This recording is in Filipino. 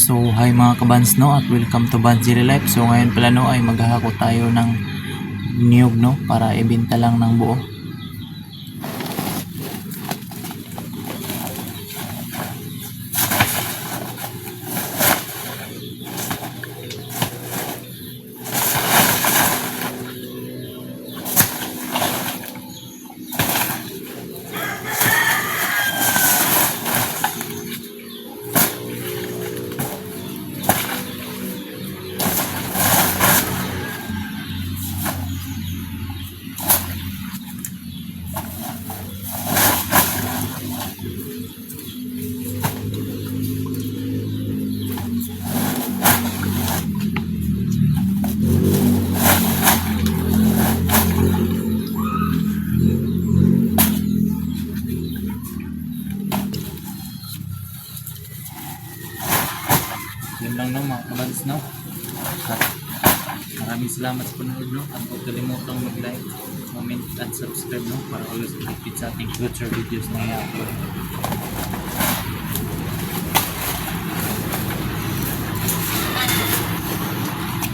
So, hi mga kabans no, at welcome to Bans Daily Life. So, ngayon pala no ay maghahako tayo ng niyog no para ibenta lang ng buo. Yun lang no mga kabans no. At maraming salamat sa panonood no. At huwag kalimutang mag-like, comment at subscribe no para always update sa ating future videos na i-upload.